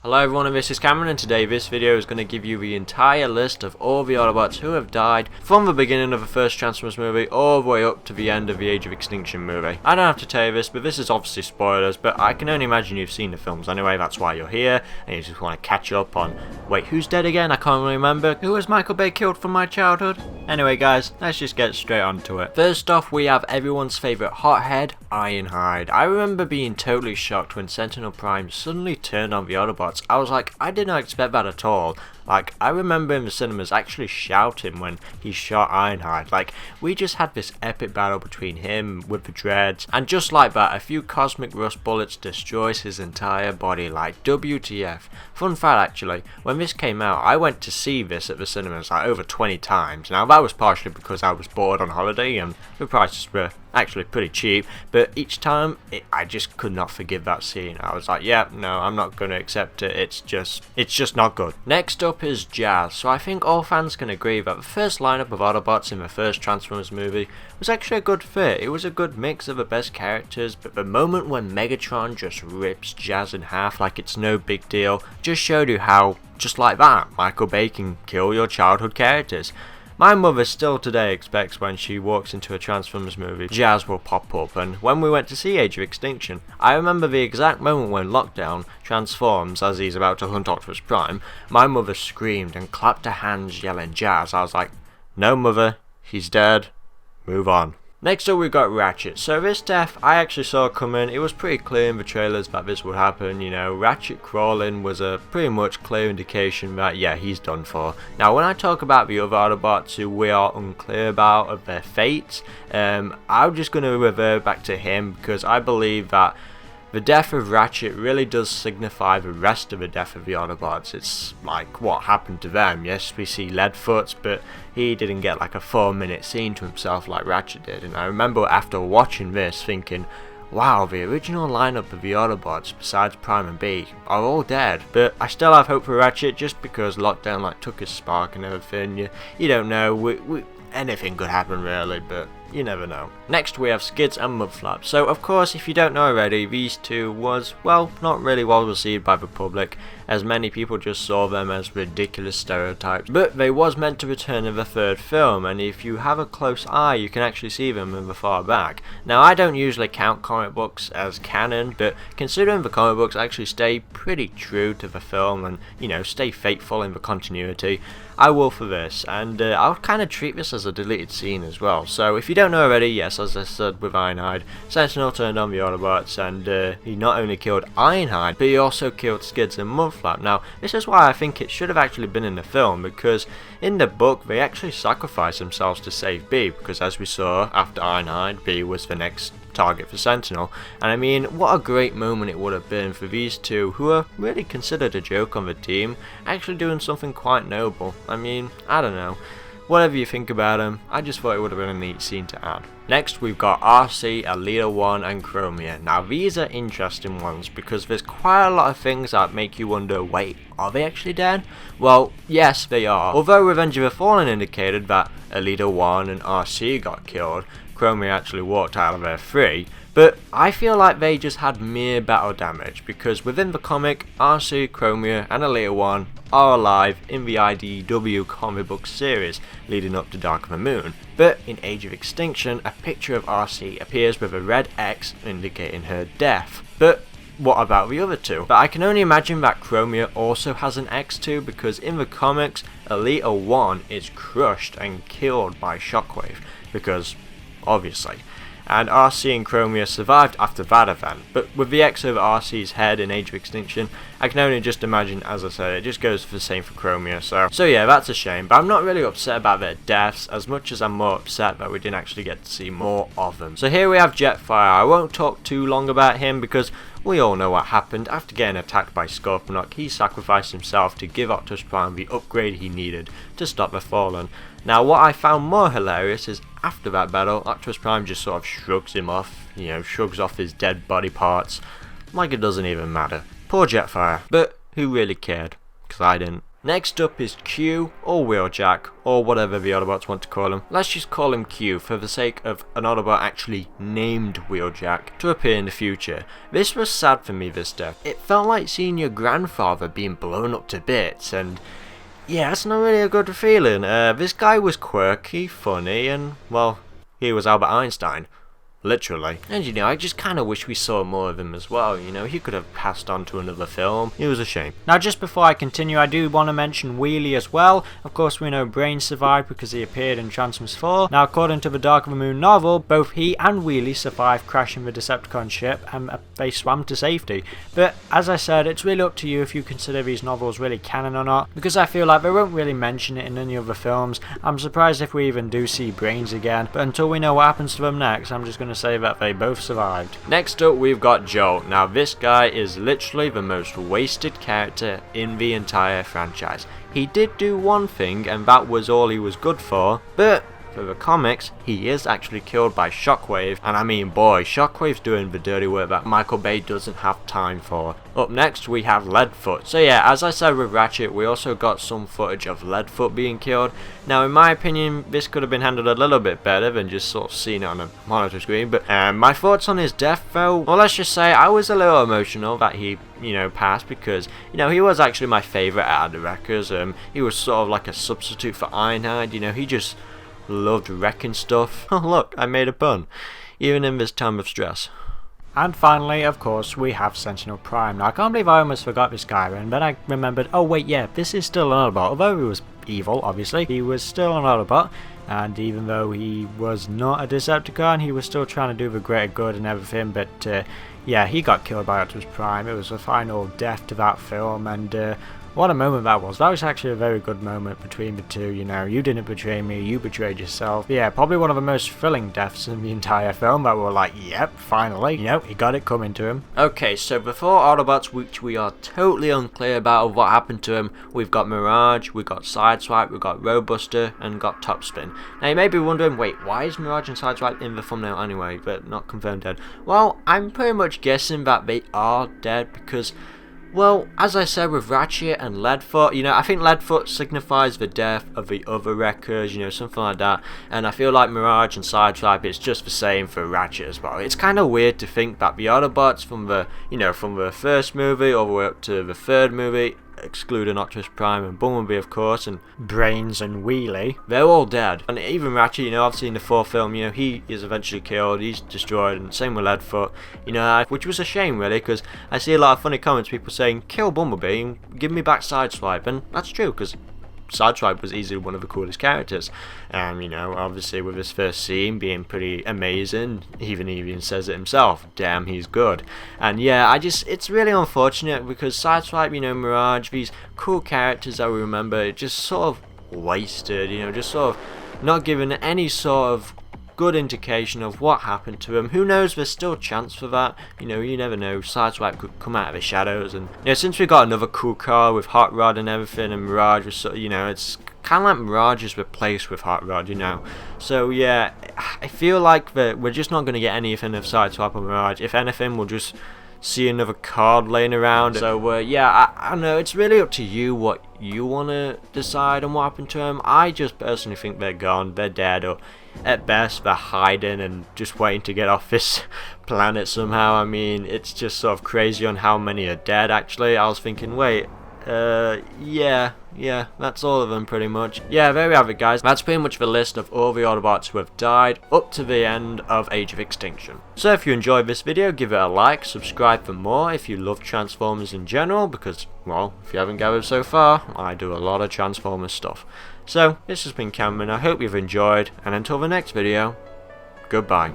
Hello everyone, and this is Cameron, and today this video is going to give you the entire list of all the Autobots who have died from the beginning of the first Transformers movie all the way up to the end of the Age of Extinction movie. I don't have to tell you this, but this is obviously spoilers, but I can only imagine you've seen the films anyway. That's why you're here, and you just want to catch up on, wait, who's dead again? I can't really remember. Who was Michael Bay killed from my childhood? Anyway guys, let's just get straight onto it. First off, we have everyone's favourite hothead, Ironhide. I remember being totally shocked when Sentinel Prime suddenly turned on the Autobots. I was like, I did not expect that at all. Like, I remember in the cinemas actually shouting when he shot Ironhide. Like, we just had this epic battle between him with the dreads, and just like that, a few cosmic rust bullets destroys his entire body. Like, WTF. Fun fact actually, when this came out, I went to see this at the cinemas like over 20 times. Now that was partially because I was bored on holiday and the prices were actually pretty cheap, but each time I just could not forgive that scene. I was like, yeah, no, I'm not going to accept it. It's just not good. Next up is Jazz. So I think all fans can agree that the first lineup of Autobots in the first Transformers movie was actually a good fit. It was a good mix of the best characters, but the moment when Megatron just rips Jazz in half like it's no big deal just showed you how, just like that, Michael Bay can kill your childhood characters. My mother still today expects when she walks into a Transformers movie, Jazz will pop up, and when we went to see Age of Extinction, I remember the exact moment when Lockdown transforms as he's about to hunt Optimus Prime. My mother screamed and clapped her hands yelling Jazz. I was like, no mother, he's dead, move on. Next up we've got Ratchet. So this death I actually saw coming. It was pretty clear in the trailers that this would happen, you know. Ratchet crawling was a pretty much clear indication that yeah, he's done for. Now when I talk about the other Autobots who we are unclear about of their fates, I'm just going to revert back to him because I believe that the death of Ratchet really does signify the rest of the death of the Autobots. It's like what happened to them. Yes, we see Leadfoot, but he didn't get like a 4-minute scene to himself like Ratchet did. And I remember after watching this thinking, wow, the original lineup of the Autobots, besides Prime and B, are all dead. But I still have hope for Ratchet just because Lockdown like took his spark and everything. You don't know, anything could happen really, but you never know. Next we have Skids and Mudflap. So of course, if you don't know already, these two was, well, not really well received by the public, as many people just saw them as ridiculous stereotypes. But they was meant to return in the third film, and if you have a close eye, you can actually see them in the far back. Now I don't usually count comic books as canon, but considering the comic books actually stay pretty true to the film and, you know, stay faithful in the continuity, I will for this, and I'll kind of treat this as a deleted scene as well. So if you don't know already, yes, as I said with Ironhide, Sentinel turned on the Autobots, and he not only killed Ironhide, but he also killed Skids and Mudflap. Now this is why I think it should have actually been in the film, because in the book they actually sacrificed themselves to save B, because as we saw after Ironhide, B was the next target for Sentinel. And I mean, what a great moment it would have been for these two, who are really considered a joke on the team, actually doing something quite noble. I mean, I don't know, whatever you think about them, I just thought it would have been a neat scene to add. Next we've got RC, Elite One and Chromium. Now these are interesting ones because there's quite a lot of things that make you wonder, wait, are they actually dead? Well, yes they are. Although Revenge of the Fallen indicated that Elite One and RC got killed, Chromium actually walked out of there free, but I feel like they just had mere battle damage, because within the comic, RC, Chromium and Elite One are alive in the IDW comic book series leading up to Dark of the Moon. But in Age of Extinction, a picture of RC appears with a red X indicating her death. But what about the other two? But I can only imagine that Chromium also has an X too, because in the comics, Elite One is crushed and killed by Shockwave, because obviously. And RC and Chromium survived after that event, but with the X over RC's head in Age of Extinction, I can only just imagine, as I said, it just goes for the same for Chromium, so yeah, that's a shame. But I'm not really upset about their deaths, as much as I'm more upset that we didn't actually get to see more of them. So here we have Jetfire. I won't talk too long about him because we all know what happened. After getting attacked by Scorponok, he sacrificed himself to give Optimus Prime the upgrade he needed to stop the Fallen. Now what I found more hilarious is after that battle, Optimus Prime just sort of shrugs him off, you know, shrugs off his dead body parts, like it doesn't even matter. Poor Jetfire, but who really cared? Because I didn't. Next up is Q, or Wheeljack, or whatever the Autobots want to call him. Let's just call him Q for the sake of an Autobot actually named Wheeljack to appear in the future. This was sad for me, this death. It felt like seeing your grandfather being blown up to bits, and yeah, that's not really a good feeling. This guy was quirky, funny, and well, he was Albert Einstein. Literally. And you know, I just kind of wish we saw more of him as well. You know, he could have passed on to another film. It was a shame. Now, just before I continue, I do want to mention Wheelie as well. Of course, we know Brains survived because he appeared in Transformers 4. Now, according to the Dark of the Moon novel, both he and Wheelie survived crashing the Decepticon ship and they swam to safety. But as I said, it's really up to you if you consider these novels really canon or not, because I feel like they won't really mention it in any other films. I'm surprised if we even do see Brains again, but until we know what happens to them next, I'm just going to say that they both survived. Next up, we've got Jolt. Now, this guy is literally the most wasted character in the entire franchise. He did do one thing, and that was all he was good for, but for the comics, he is actually killed by Shockwave, and I mean, boy, Shockwave's doing the dirty work that Michael Bay doesn't have time for. Up next, we have Leadfoot. So yeah, as I said with Ratchet, we also got some footage of Leadfoot being killed. Now, in my opinion, this could have been handled a little bit better than just sort of seeing it on a monitor screen, but my thoughts on his death, though, well, let's just say I was a little emotional that he, you know, passed, because, you know, he was actually my favourite out of the Wreckers. He was sort of like a substitute for Ironhide. You know, he just loved wrecking stuff. Oh look, I made a pun, even in this time of stress. And finally, of course, we have Sentinel Prime. Now, I can't believe I almost forgot this guy, and then I remembered, oh wait, yeah, this is still an Autobot. Although he was evil, obviously, he was still an Autobot, and even though he was not a Decepticon, he was still trying to do the greater good and everything, but yeah, he got killed by Optimus Prime. It was the final death to that film, and what a moment that was. That was actually a very good moment between the two, you know. You didn't betray me, you betrayed yourself. But yeah, probably one of the most thrilling deaths in the entire film that were like, yep, finally. You know, he got it coming to him. Okay, so before Autobots, which we are totally unclear about of what happened to him, we've got Mirage, we've got Sideswipe, we've got Roadbuster, and got Topspin. Now you may be wondering, wait, why is Mirage and Sideswipe in the thumbnail anyway, but not confirmed dead? Well, I'm pretty much guessing that they are dead because, well, as I said with Ratchet and Leadfoot, you know, I think Leadfoot signifies the death of the other Wreckers, you know, something like that. And I feel like Mirage and Sideswipe, it's just the same for Ratchet as well. It's kind of weird to think that the Autobots from the, you know, from the first movie all the way up to the third movie, excluding Optimus Prime and Bumblebee, of course, and Brains and Wheelie, they're all dead. And even Ratchet, you know, obviously in the fourth film, you know, he is eventually killed, he's destroyed, and same with Leadfoot, you know, which was a shame really, because I see a lot of funny comments, people saying, kill Bumblebee and give me back Sideswipe, and that's true, because Sideswipe was easily one of the coolest characters. You know, obviously with his first scene being pretty amazing, even says it himself, damn, he's good. And yeah, it's really unfortunate because Sideswipe, you know, Mirage, these cool characters that we remember, just sort of wasted, you know, just sort of not given any sort of good indication of what happened to him. Who knows, there's still a chance for that, you know, you never know. Sideswipe could come out of the shadows, and you know, since we got another cool car with Hot Rod and everything, and Mirage was sort of, you know, it's kind of like Mirage is replaced with Hot Rod, you know. So yeah, I feel like that we're just not going to get anything of Sideswipe or Mirage. If anything, we'll just see another card laying around. So yeah, I don't know, it's really up to you what you want to decide on what happened to him. I just personally think they're gone, they're dead, or at best they're hiding and just waiting to get off this planet somehow. I mean, it's just sort of crazy on how many are dead actually. I was thinking, wait, yeah, that's all of them pretty much. Yeah, there we have it guys. That's pretty much the list of all the Autobots who have died up to the end of Age of Extinction. So if you enjoyed this video, give it a like, subscribe for more if you love Transformers in general, because, well, if you haven't gathered so far, I do a lot of Transformers stuff. So, this has been Cameron, I hope you've enjoyed, and until the next video, goodbye.